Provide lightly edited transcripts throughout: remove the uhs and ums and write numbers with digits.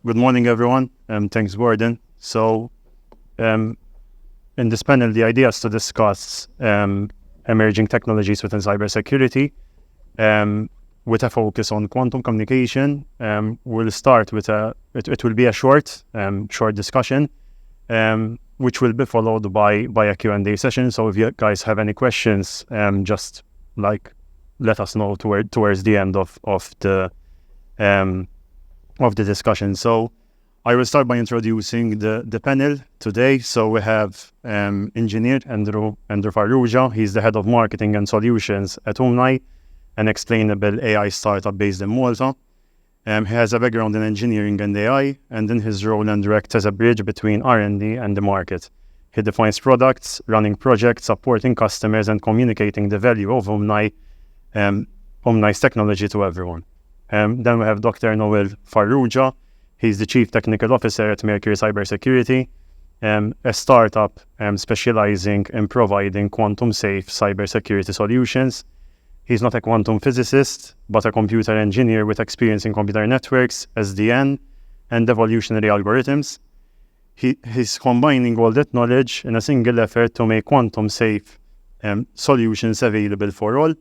Good morning, everyone. Thanks, Gordon. So, in this panel, the idea is to discuss emerging technologies within cybersecurity with a focus on quantum communication. We'll start with it will be a short discussion, which will be followed by a Q&A session. So if you guys have any questions, just let us know towards the end of the discussion. So I will start by introducing the panel today. So we have engineer Andrew Farrugia. He's the head of marketing and solutions at Umnai, an explainable AI startup based in Malta. He has a background in engineering and AI, and in his role Andrew acts as a bridge between R&D and the market. He defines products, running projects, supporting customers, and communicating the value of Umnai's technology to everyone. Then we have Dr. Noel Farrugia. He's the Chief Technical Officer at Merqury Cybersecurity, a startup specializing in providing quantum-safe cybersecurity solutions. He's not a quantum physicist, but a computer engineer with experience in computer networks, SDN, and evolutionary algorithms. He's combining all that knowledge in a single effort to make quantum-safe solutions available for all.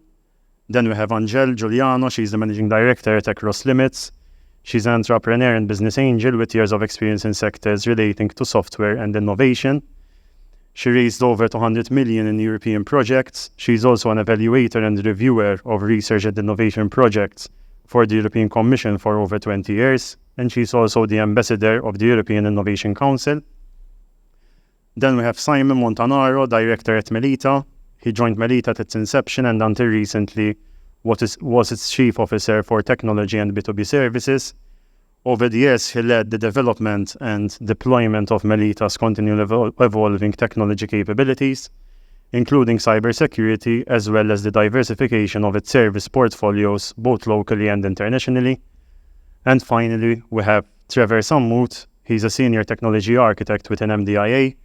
Then we have Angele Giuliano. She's the managing director at AcrossLimits. She's an entrepreneur and business angel with years of experience in sectors relating to software and innovation. She raised over 200 million in European projects. She's also an evaluator and reviewer of research and innovation projects for the European Commission for over 20 years. And she's also the ambassador of the European Innovation Council. Then we have Simon Montanaro, director at Melita. He joined Melita at its inception and until recently was its chief officer for technology and B2B services. Over the years, he led the development and deployment of Melita's continually evolving technology capabilities, including cybersecurity, as well as the diversification of its service portfolios, both locally and internationally. And finally, we have Trevor Sammut. He's a senior technology architect within MDIA,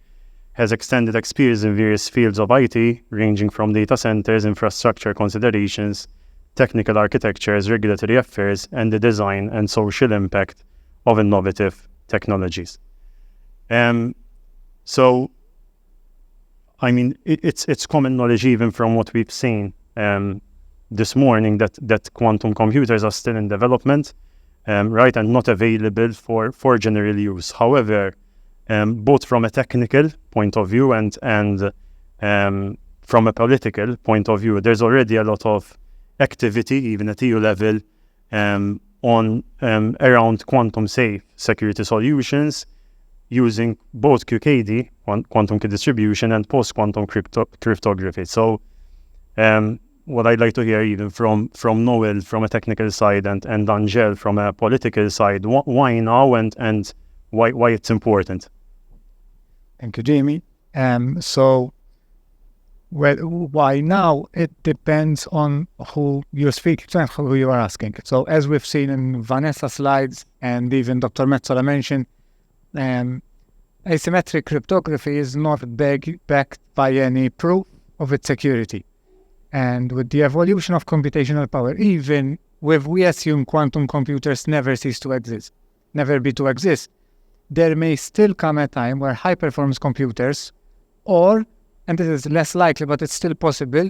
has extended experience in various fields of IT, ranging from data centers, infrastructure considerations, technical architectures, regulatory affairs, and the design and social impact of innovative technologies. So, I mean, it's common knowledge even from what we've seen this morning that quantum computers are still in development, right, and not available for general use. However, both from a technical point of view and from a political point of view, there's already a lot of activity, even at EU level, around quantum safe security solutions using both QKD, quantum key distribution, and post-quantum cryptography. So what I'd like to hear even from Noel from a technical side and Angele from a political side, why now and why it's important. Thank you, Jamie. Why now? It depends on who you're speaking to and who you are asking. So as we've seen in Vanessa's slides and even Dr. Metzola mentioned, asymmetric cryptography is not backed by any proof of its security. And with the evolution of computational power, even if we assume quantum computers never be to exist, there may still come a time where high-performance computers, and this is less likely, but it's still possible,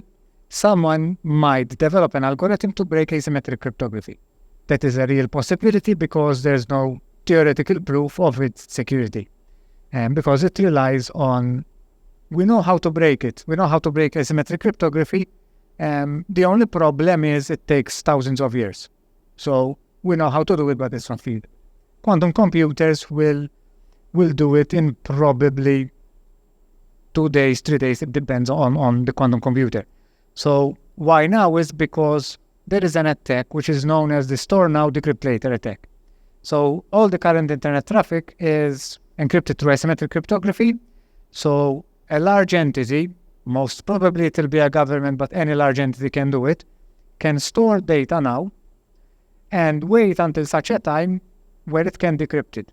someone might develop an algorithm to break asymmetric cryptography. That is a real possibility because there's no theoretical proof of its security. And because it relies on, we know how to break it. We know how to break asymmetric cryptography. The only problem is it takes thousands of years. So we know how to do it, but it's not feasible. Quantum computers will do it in probably 2 days, 3 days. It depends on the quantum computer. So why now is because there is an attack which is known as the store now, decrypt later attack. So all the current internet traffic is encrypted through asymmetric cryptography. So a large entity, most probably it will be a government, but any large entity can do it, can store data now and wait until such a time where it can decrypt it.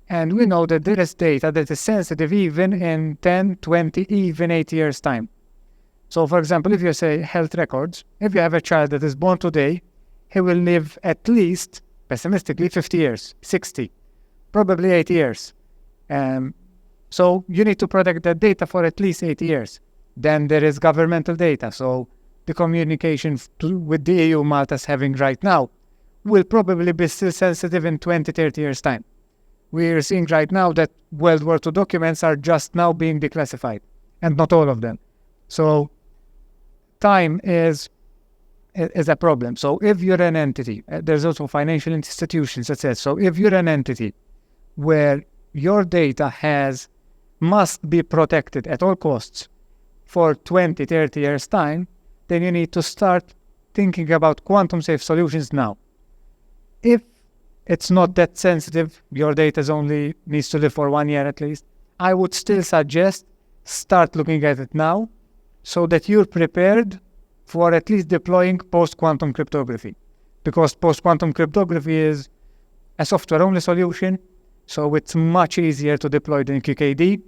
And we know that there is data that is sensitive even in 10, 20, even 8 years' time. So, for example, if you say health records, if you have a child that is born today, he will live at least, pessimistically, 50 years, 60. probably 8 years. So you need to protect that data for at least 8 years. Then there is governmental data. So the communication with the EU Malta is having right now will probably be still sensitive in 20, 30 years' time. We're seeing right now that World War II documents are just now being declassified, and not all of them. So time is a problem. So if you're an entity, there's also financial institutions that says, so if you're an entity where your data must be protected at all costs for 20, 30 years' time, then you need to start thinking about quantum safe solutions now. If it's not that sensitive, your data only needs to live for 1 year at least, I would still suggest start looking at it now so that you're prepared for at least deploying post-quantum cryptography. Because post-quantum cryptography is a software-only solution, so it's much easier to deploy than QKD,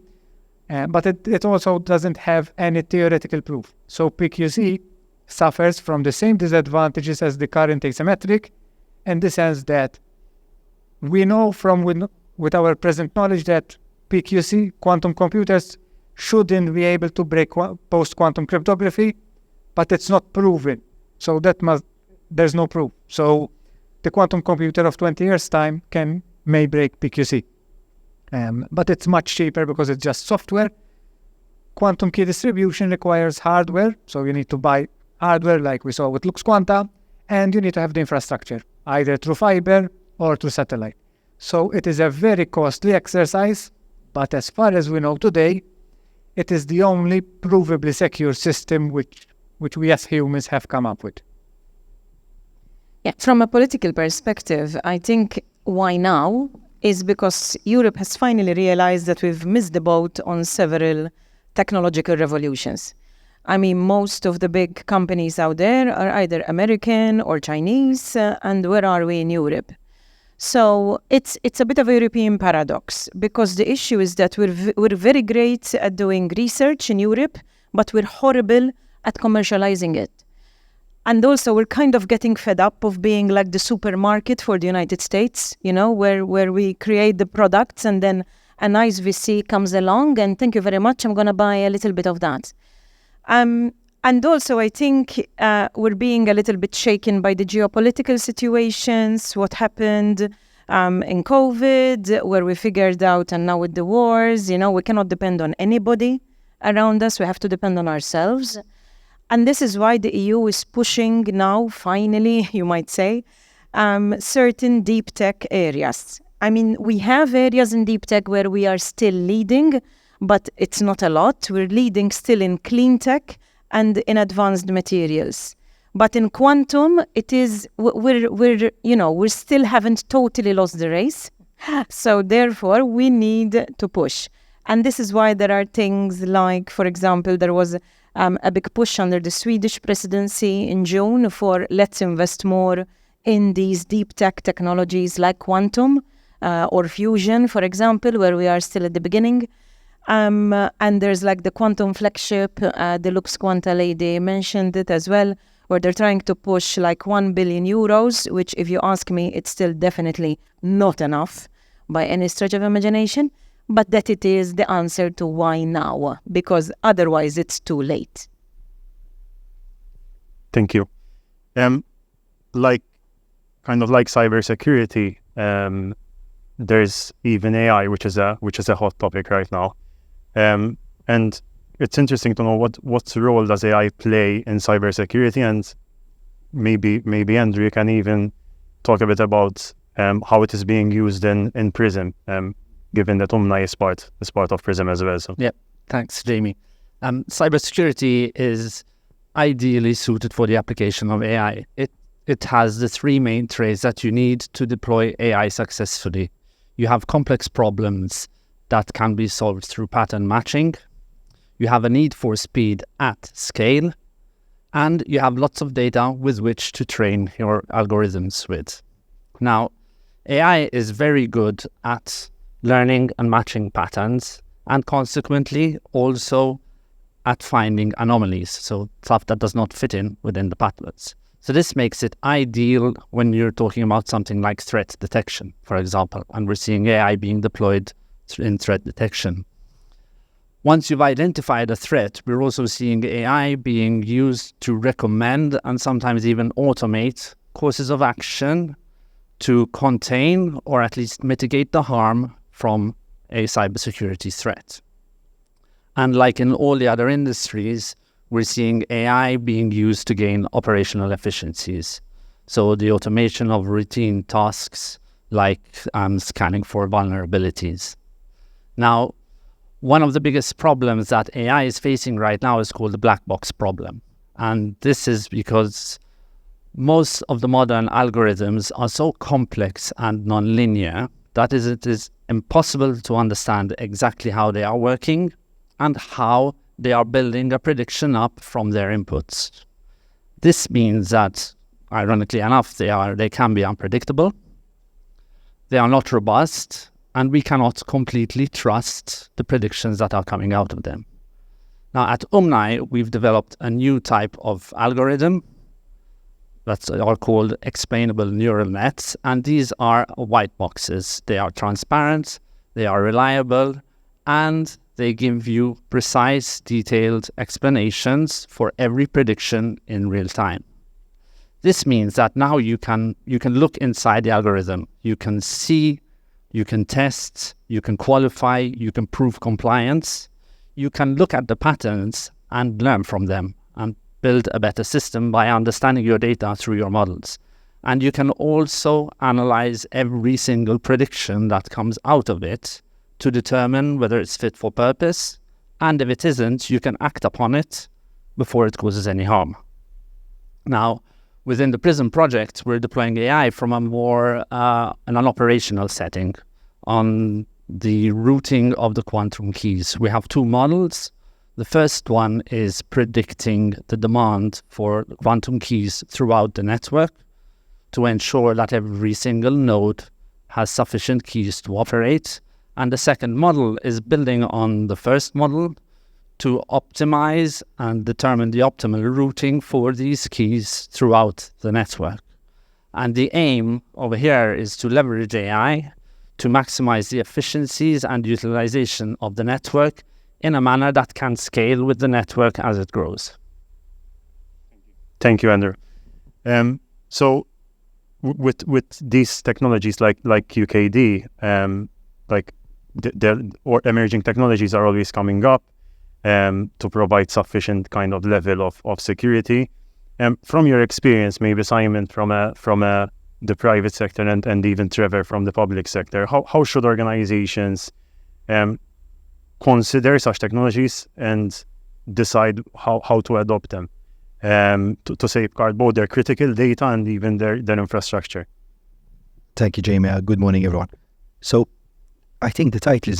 but it also doesn't have any theoretical proof. So PQC suffers from the same disadvantages as the current asymmetric, in the sense that we know with our present knowledge that PQC, quantum computers, shouldn't be able to break post-quantum cryptography, but it's not proven. So there's no proof. So the quantum computer of 20 years' time may break PQC. But it's much cheaper because it's just software. Quantum key distribution requires hardware, so you need to buy hardware like we saw with LuxQuanta, and you need to have the infrastructure, either through fiber or through satellite. So it is a very costly exercise, but as far as we know today, it is the only provably secure system which we as humans have come up with. Yeah, from a political perspective, I think why now is because Europe has finally realized that we've missed the boat on several technological revolutions. I mean, most of the big companies out there are either American or Chinese, and where are we in Europe? So it's a bit of a European paradox, because the issue is that we're very great at doing research in Europe, but we're horrible at commercializing it. And also we're kind of getting fed up of being like the supermarket for the United States, where we create the products and then a nice VC comes along and thank you very much, I'm going to buy a little bit of that. And also I think we're being a little bit shaken by the geopolitical situations, what happened in COVID, where we figured out, and now with the wars, we cannot depend on anybody around us, we have to depend on ourselves. And this is why the EU is pushing now, finally, you might say, certain deep tech areas. I mean, we have areas in deep tech where we are still leading, but it's not a lot. We're leading still in clean tech and in advanced materials. But in quantum, we still haven't totally lost the race. So therefore, we need to push. And this is why there are things like, for example, there was a big push under the Swedish presidency in June for let's invest more in these deep tech technologies like quantum or fusion, for example, where we are still at the beginning. And there's like the quantum flagship, the LuxQuanta lady mentioned it as well, where they're trying to push like 1 billion euros, which if you ask me, it's still definitely not enough by any stretch of imagination. But that it is the answer to why now, because otherwise it's too late. Thank you. Like cybersecurity, there's even AI, which is a hot topic right now. And it's interesting to know what role does AI play in cybersecurity, and maybe Andrew, you can even talk a bit about how it is being used in Prism. Given that Umnai is part of Prism as well. So. Yeah, thanks, Jamie. Cybersecurity is ideally suited for the application of AI. It has the three main traits that you need to deploy AI successfully. You have complex problems that can be solved through pattern matching. You have a need for speed at scale. And you have lots of data with which to train your algorithms with. Now, AI is very good at learning and matching patterns, and consequently also at finding anomalies, so stuff that does not fit in within the patterns. So this makes it ideal when you're talking about something like threat detection, for example, and we're seeing AI being deployed in threat detection. Once you've identified a threat, we're also seeing AI being used to recommend and sometimes even automate courses of action to contain or at least mitigate the harm from a cybersecurity threat. And like in all the other industries, we're seeing AI being used to gain operational efficiencies. So the automation of routine tasks like scanning for vulnerabilities. Now, one of the biggest problems that AI is facing right now is called the black box problem. And this is because most of the modern algorithms are so complex and nonlinear that it is impossible to understand exactly how they are working and how they are building a prediction up from their inputs. This means that, ironically enough, they can be unpredictable, they are not robust, and we cannot completely trust the predictions that are coming out of them. Now, at Umnai, we've developed a new type of algorithm that are called explainable neural nets, and these are white boxes. They are transparent, they are reliable, and they give you precise, detailed explanations for every prediction in real time. This means that now you can look inside the algorithm. You can see, you can test, you can qualify, you can prove compliance. You can look at the patterns and learn from them and build a better system by understanding your data through your models. And you can also analyze every single prediction that comes out of it to determine whether it's fit for purpose, and if it isn't, you can act upon it before it causes any harm. Now, within the PRISM project, we're deploying AI from a more an operational setting on the routing of the quantum keys. We have two models. The first one is predicting the demand for quantum keys throughout the network to ensure that every single node has sufficient keys to operate. And the second model is building on the first model to optimize and determine the optimal routing for these keys throughout the network. And the aim over here is to leverage AI to maximize the efficiencies and utilization of the network in a manner that can scale with the network as it grows. Thank you, Andrew. So with these technologies like QKD, or emerging technologies are always coming up to provide sufficient kind of level of security. From your experience, maybe Simon from the private sector and even Trevor from the public sector, how should organizations consider such technologies and decide how to adopt them to safeguard both their critical data and even their infrastructure? Thank you, Jamie. Good morning, everyone. So I think the title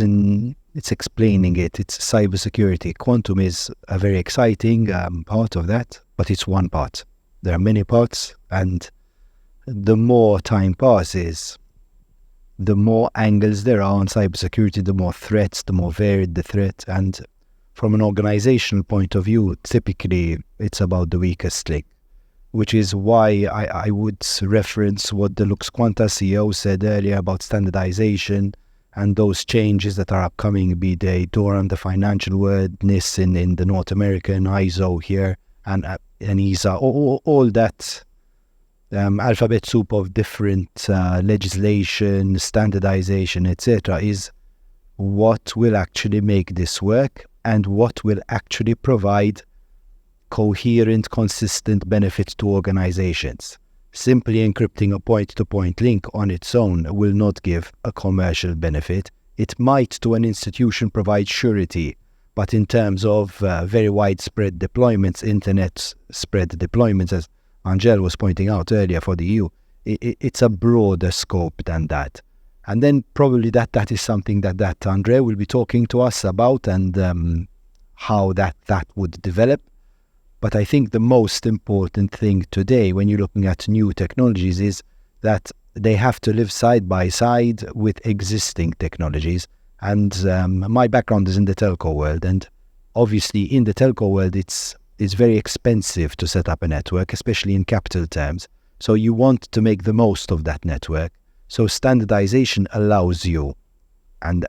it's explaining it. It's cybersecurity. Quantum is a very exciting part of that, but it's one part. There are many parts, and the more time passes, the more angles there are on cybersecurity, the more threats, the more varied the threat. And from an organizational point of view, typically it's about the weakest link, which is why I would reference what the Lux Quanta CEO said earlier about standardization and those changes that are upcoming, be they DORA, the financial world, NIST in the North American, ISO here, and ESA, all that alphabet soup of different legislation, standardization, etc., is what will actually make this work and what will actually provide coherent, consistent benefits to organizations. Simply encrypting a point-to-point link on its own will not give a commercial benefit. It might, to an institution, provide surety, but in terms of very widespread deployments, internet spread deployments, as Angele was pointing out earlier for the EU, it's a broader scope than that. And then probably that is something that Andre will be talking to us about and how that would develop. But I think the most important thing today when you're looking at new technologies is that they have to live side by side with existing technologies. And my background is in the telco world. And obviously in the telco world, it's it's very expensive to set up a network, especially in capital terms. So you want to make the most of that network. So standardization allows you, and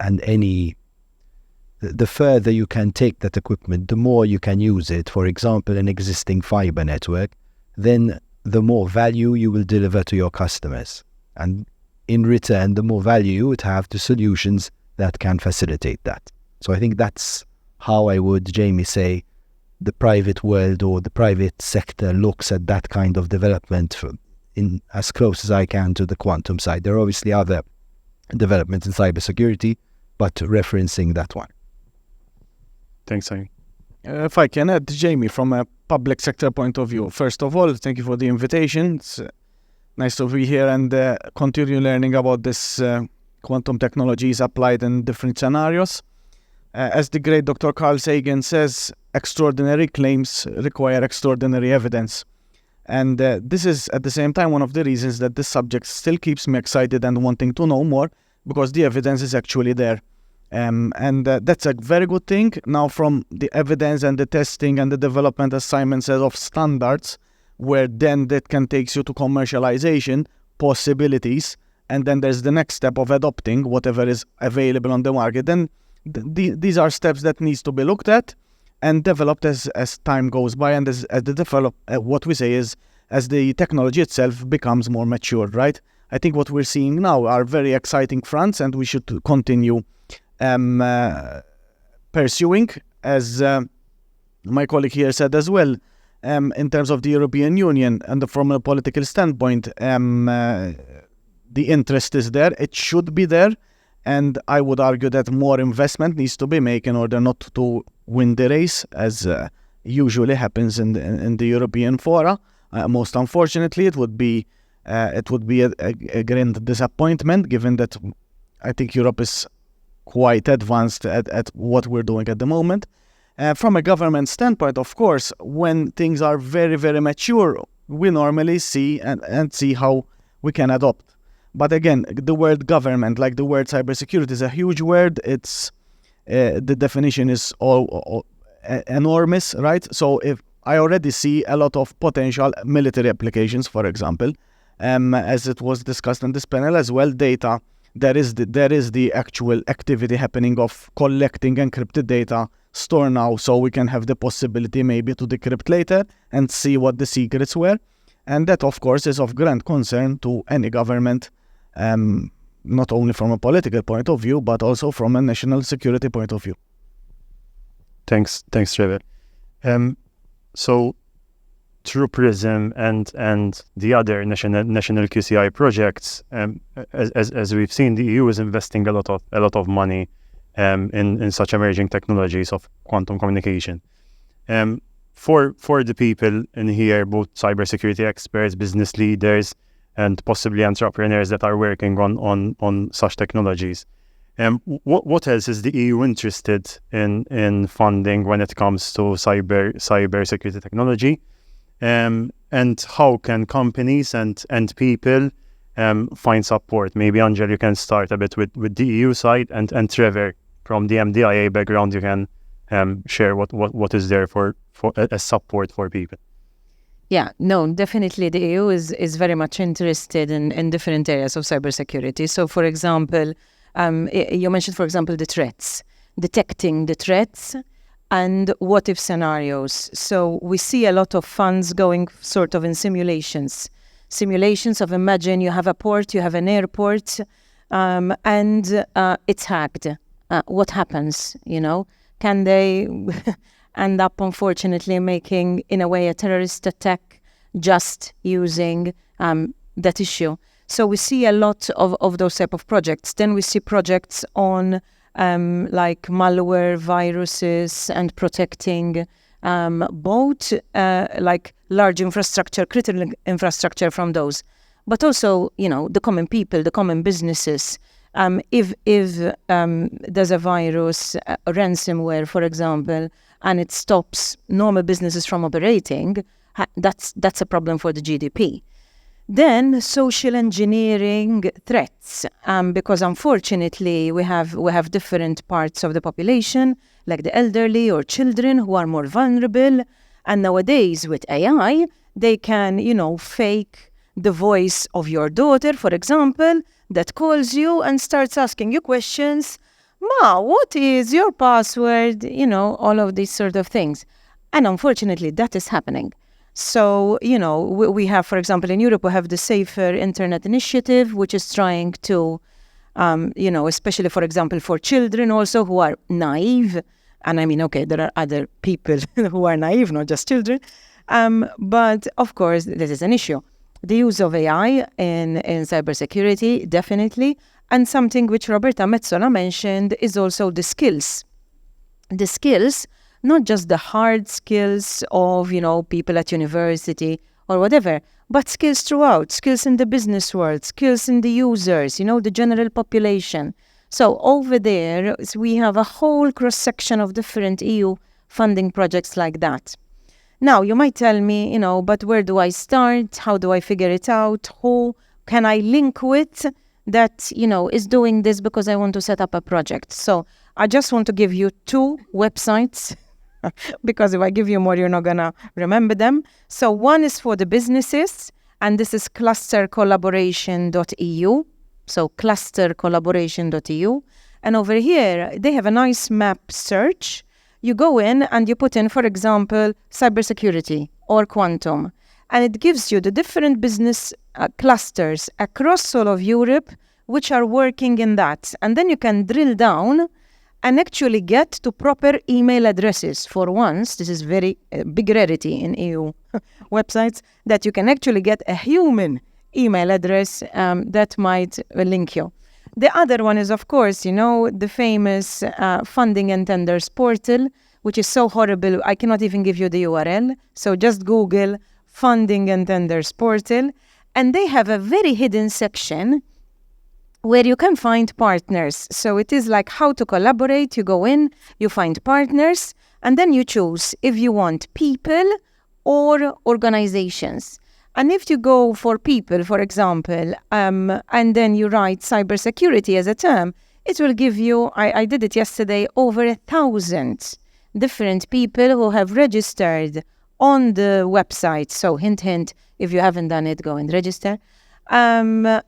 the further you can take that equipment, the more you can use it. For example, an existing fiber network, then the more value you will deliver to your customers. And in return, the more value you would have to solutions that can facilitate that. So I think that's how I would, Jamie, say the private world or the private sector looks at that kind of development in as close as I can to the quantum side. There are obviously other developments in cybersecurity, but referencing that one. Thanks, Amy. If I can add, Jamie, from a public sector point of view, first of all, thank you for the invitation. It's nice to be here and continue learning about this quantum technologies applied in different scenarios. As the great Dr. Carl Sagan says, extraordinary claims require extraordinary evidence. And this is, at the same time, one of the reasons that this subject still keeps me excited and wanting to know more, because the evidence is actually there. And that's a very good thing. Now, from the evidence and the testing and the development, as Simon says, of standards, where then that can take you to commercialization, possibilities, and then there's the next step of adopting whatever is available on the market. Then these are steps that needs to be looked at and developed as time goes by, and as the develop, what we say is, as the technology itself becomes more mature, right? I think what we're seeing now are very exciting fronts, and we should continue pursuing, as my colleague here said as well, in terms of the European Union and from a political standpoint, the interest is there, it should be there, and I would argue that more investment needs to be made in order not to win the race, as usually happens in the European fora. Most unfortunately, it would be a grand disappointment, given that I think Europe is quite advanced at what we're doing at the moment. From a government standpoint, of course, when things are very, very mature, we normally see and see how we can adopt. But again, the word government, like the word cybersecurity, is a huge word. It's the definition is all enormous, right? So if I already see a lot of potential military applications, for example, as it was discussed in this panel as well, data. There is the actual activity happening of collecting encrypted data, store now, so we can have the possibility maybe to decrypt later and see what the secrets were. And that, of course, is of grand concern to any government, not only from a political point of view, but also from a national security point of view. Thanks, Trevor. So through PRISM and the other national QCI projects, as we've seen, the EU is investing a lot of money in such emerging technologies of quantum communication. For the people in here, both cybersecurity experts, business leaders, and possibly entrepreneurs that are working on such technologies, what else is the EU interested in funding when it comes to cybersecurity technology? And how can companies and people find support? Maybe Angele, you can start a bit with the EU side, and Trevor, from the MDIA background, you can share what is there for as support for people. Yeah, no, definitely the EU is very much interested in different areas of cybersecurity. So, for example, you mentioned, for example, the threats, detecting the threats, and what-if scenarios. So we see a lot of funds going sort of in simulations of, imagine you have a port, you have an airport, and it's hacked. What happens, Can they end up, unfortunately, making, in a way, a terrorist attack just using that issue? So we see a lot of those type of projects. Then we see projects on like malware, viruses, and protecting both like large infrastructure, critical infrastructure from those, but also, the common people, the common businesses. If there's a virus, a ransomware, for example, and it stops normal businesses from operating, that's a problem for the GDP. Then social engineering threats, because unfortunately we have different parts of the population, like the elderly or children, who are more vulnerable, And nowadays with AI, they can, fake the voice of your daughter, for example, that calls you and starts asking you questions. Ma, what is your password? All of these sort of things. And unfortunately, that is happening. So, we have, for example, in Europe, we have the Safer Internet Initiative, which is trying to, especially, for example, for children also who are naive. And I mean, okay, there are other people who are naive, not just children. But of course, this is an issue. The use of AI in cybersecurity, definitely. And something which Roberta Metsola mentioned is also the skills. The skills, not just the hard skills of, people at university or whatever, but skills throughout, skills in the business world, skills in the users, the general population. So over there, we have a whole cross-section of different EU funding projects like that. Now, you might tell me, but where do I start? How do I figure it out? Who can I link with that, is doing this because I want to set up a project? So I just want to give you 2 websites because if I give you more, you're not going to remember them. So one is for the businesses, and this is clustercollaboration.eu. So clustercollaboration.eu. And over here, they have a nice map search. You go in and you put in, for example, cybersecurity or quantum. And it gives you the different business clusters across all of Europe which are working in that. And then you can drill down and actually get to proper email addresses. For once, this is very big rarity in EU websites, that you can actually get a human email address that might link you. The other one is, of course, the famous funding and tenders portal, which is so horrible, I cannot even give you the URL. So just Google funding and tenders portal. And they have a very hidden section where you can find partners. So it is like how to collaborate. You go in, you find partners, and then you choose if you want people or organizations. And if you go for people, for example, and then you write cybersecurity as a term, it will give you, I did it yesterday, over 1,000 different people who have registered on the website. So hint, hint, if you haven't done it, go and register. And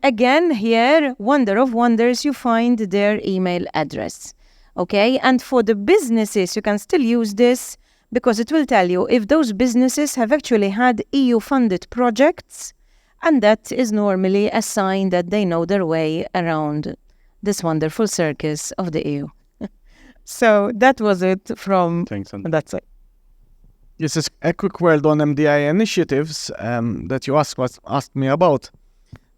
again, here, wonder of wonders, you find their email address. Okay, and for the businesses, you can still use this because it will tell you if those businesses have actually had EU-funded projects, and that is normally a sign that they know their way around this wonderful circus of the EU. So that was it from that side. This is a quick word on MDIA initiatives that you asked me about.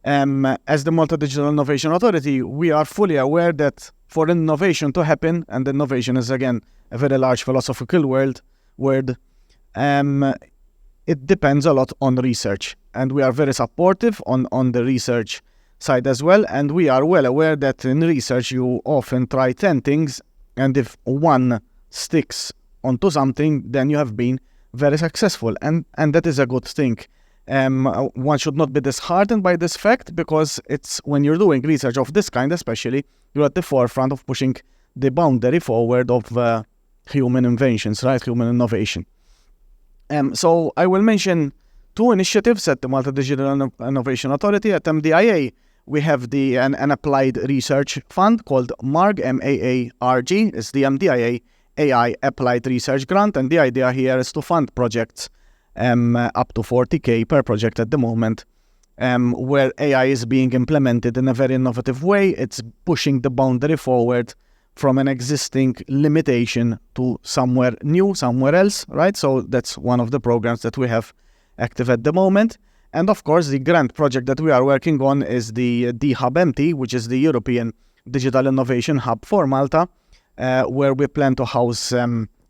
As the Malta Digital Innovation Authority, we are fully aware that for innovation to happen, and innovation is again a very large philosophical word, it depends a lot on research, and we are very supportive on the research side as well. And we are well aware that in research you often try 10 things, and if one sticks onto something, then you have been very successful, and that is a good thing. One should not be disheartened by this fact, because it's when you're doing research of this kind, especially, you're at the forefront of pushing the boundary forward of human inventions, right? Human innovation. So I will mention 2 initiatives at the Malta Digital Innovation Authority. At MDIA, we have an applied research fund called MARG, M-A-A-R-G. It's the MDIA AI Applied Research Grant, and the idea here is to fund projects up to 40K per project at the moment, where AI is being implemented in a very innovative way. It's pushing the boundary forward from an existing limitation to somewhere new, somewhere else, right? So that's one of the programs that we have active at the moment. And of course, the grant project that we are working on is the D-Hub MT, which is the European Digital Innovation Hub for Malta, where we plan to house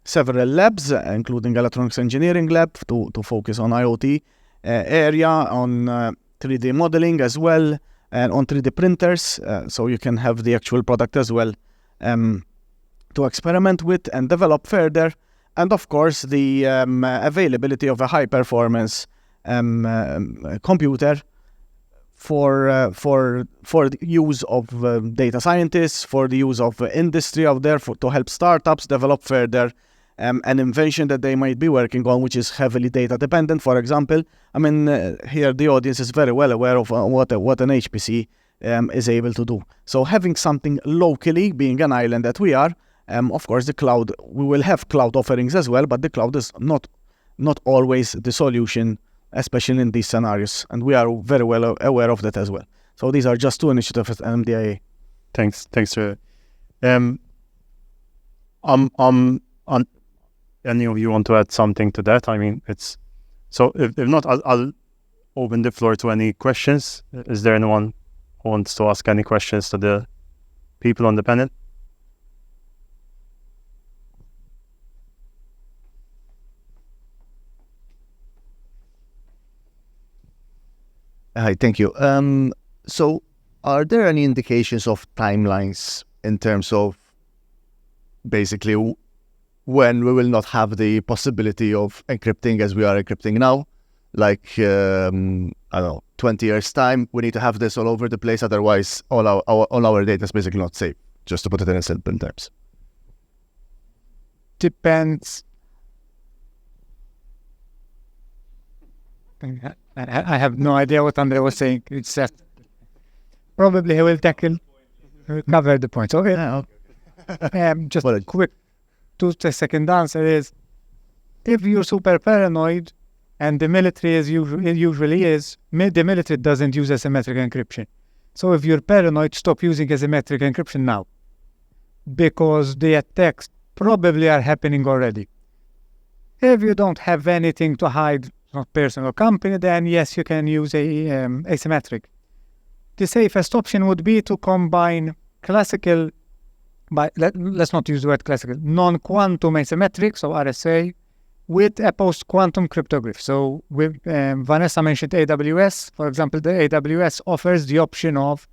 several labs, including electronics engineering lab to focus on IoT area, on 3D modeling as well, and on 3D printers, so you can have the actual product as well to experiment with and develop further. And of course, the availability of a high-performance computer for the use of data scientists, for the use of industry out there, to help startups develop further an invention that they might be working on, which is heavily data dependent, for example. I mean, here the audience is very well aware of what an HPC is able to do. So having something locally, being an island that we are, of course, the cloud, we will have cloud offerings as well, but the cloud is not always the solution, especially in these scenarios. And we are very well aware of that as well. So these are just two initiatives at MDIA. Thanks, Trevor. Any of you want to add something to that? I mean, it's so. If not, I'll open the floor to any questions. Is there anyone who wants to ask any questions to the people on the panel? Hi, thank you. So, are there any indications of timelines in terms of basically when we will not have the possibility of encrypting as we are encrypting now? Like, I don't know, 20 years time, we need to have this all over the place. Otherwise, all our data is basically not safe, just to put it in simple terms. Depends. I have no idea what Andre was saying. It's that probably he will cover the point. Okay. Just a quick 2-second answer is, if you're super paranoid, and the military the military doesn't use asymmetric encryption. So if you're paranoid, stop using asymmetric encryption now, because the attacks probably are happening already. If you don't have anything to hide, not personal company, then yes, you can use asymmetric. The safest option would be to combine classical, let's not use the word classical, non-quantum asymmetric, so RSA, with a post-quantum cryptography. So Vanessa mentioned AWS. For example, the AWS offers the option of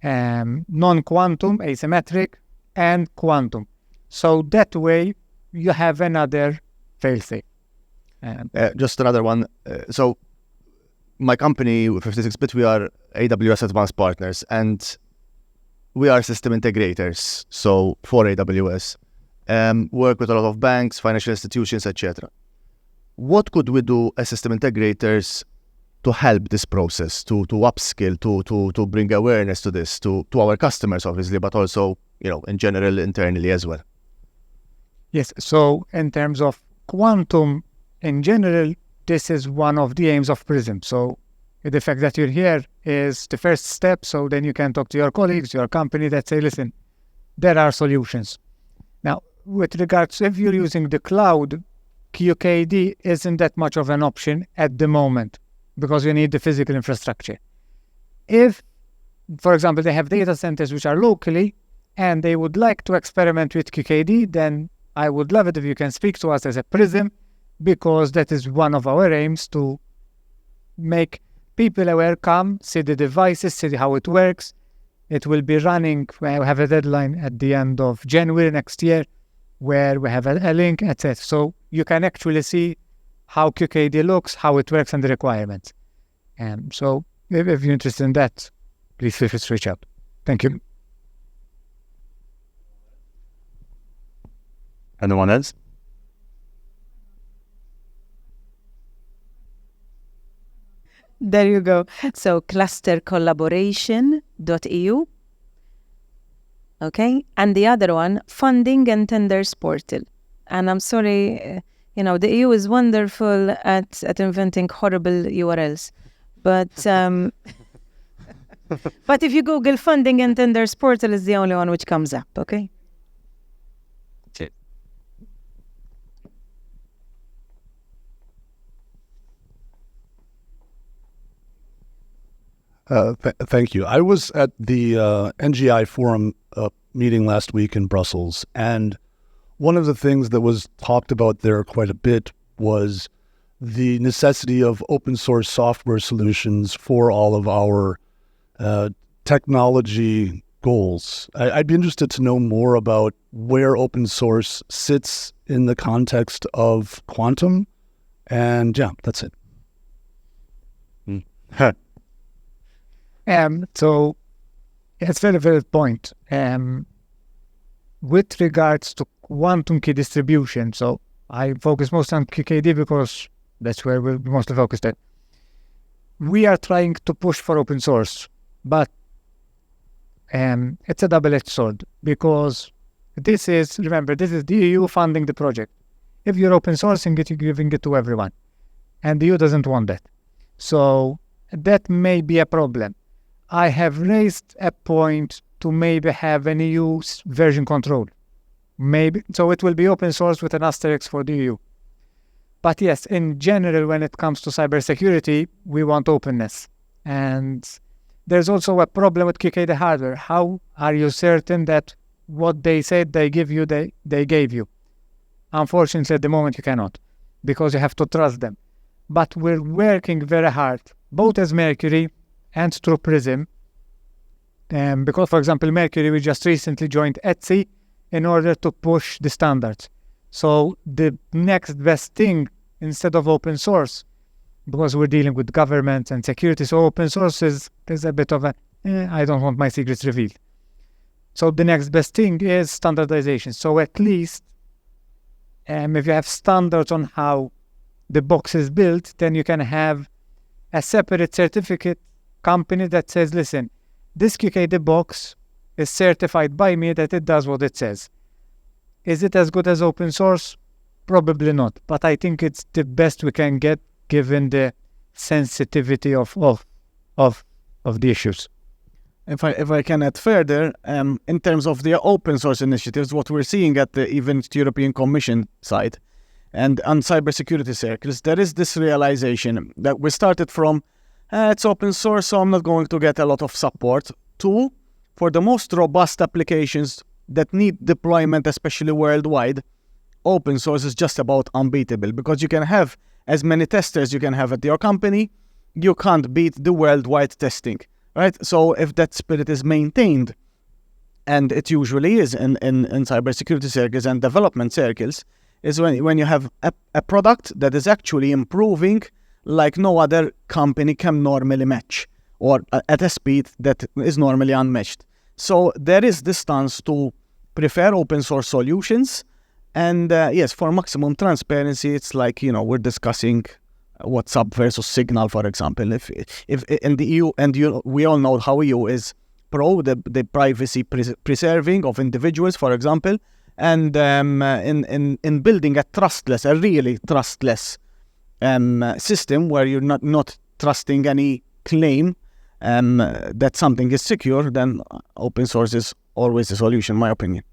non-quantum, asymmetric, and quantum. So that way, you have another fail-safe. Just another one. So my company, 56-bit, we are AWS Advanced Partners, and we are system integrators. So for AWS, work with a lot of banks, financial institutions, etc. What could we do as system integrators to help this process, to upskill, to bring awareness to this, to our customers, obviously, but also, in general, internally as well? Yes. So in terms of quantum, in general, this is one of the aims of PRISM. So the fact that you're here is the first step. So then you can talk to your colleagues, your company, that say, listen, there are solutions. Now, with regards to if you're using the cloud, QKD isn't that much of an option at the moment because you need the physical infrastructure. If, for example, they have data centers which are locally and they would like to experiment with QKD, then I would love it if you can speak to us as a PRISM, because that is one of our aims, to make people aware, come, see the devices, see how it works. It will be running, we have a deadline at the end of January next year, where we have a link, etc. So you can actually see how QKD looks, how it works, and the requirements. And so if you're interested in that, please feel free to reach out. Thank you. Anyone else? There you go. So clustercollaboration.eu. Okay. And the other one, funding and tenders portal. And I'm sorry, the EU is wonderful at inventing horrible URLs. But but if you Google funding and tenders portal, is the only one which comes up. Okay. Thank you. I was at the NGI forum meeting last week in Brussels, and one of the things that was talked about there quite a bit was the necessity of open source software solutions for all of our technology goals. I'd be interested to know more about where open source sits in the context of quantum, and yeah, that's it. So it's very, very point. With regards to quantum key distribution. So I focus most on QKD because that's where we're mostly focused at. We are trying to push for open source, but it's a double-edged sword because this is the EU funding the project. If you're open sourcing it, you're giving it to everyone. And the EU doesn't want that. So that may be a problem. I have raised a point to maybe have an EU version control. Maybe, so it will be open source with an asterisk for the EU. But yes, in general, when it comes to cybersecurity, we want openness. And there's also a problem with QKD hardware. How are you certain that what they said they give you, they gave you? Unfortunately, at the moment, you cannot, because you have to trust them. But we're working very hard, both as Merqury and through Prism. Because, for example, Merqury, we just recently joined ETSI in order to push the standards. So the next best thing, instead of open source, because we're dealing with government and security, so open source is a bit of I don't want my secrets revealed. So the next best thing is standardization. So at least if you have standards on how the box is built, then you can have a separate certificate company that says, listen, this QKD box is certified by me that it does what it says. Is it as good as open source? Probably not. But I think it's the best we can get given the sensitivity of the issues. If I can add further, in terms of the open source initiatives, what we're seeing at the even European Commission side and on cybersecurity circles, there is this realization that we started from, it's open source, so I'm not going to get a lot of support, to, for the most robust applications that need deployment, especially worldwide, open source is just about unbeatable, because you can have as many testers you can have at your company, you can't beat the worldwide testing. Right, so if that spirit is maintained, and it usually is in cybersecurity circles and development circles, is when you have a product that is actually improving like no other company can normally match, or at a speed that is normally unmatched. So there is this stance to prefer open source solutions, and yes, for maximum transparency, it's like, we're discussing WhatsApp versus Signal, for example. If in the EU, and we all know how EU is pro the privacy preserving of individuals, for example, and in building a really trustless system where you're not trusting any claim that something is secure, then open source is always a solution, in my opinion.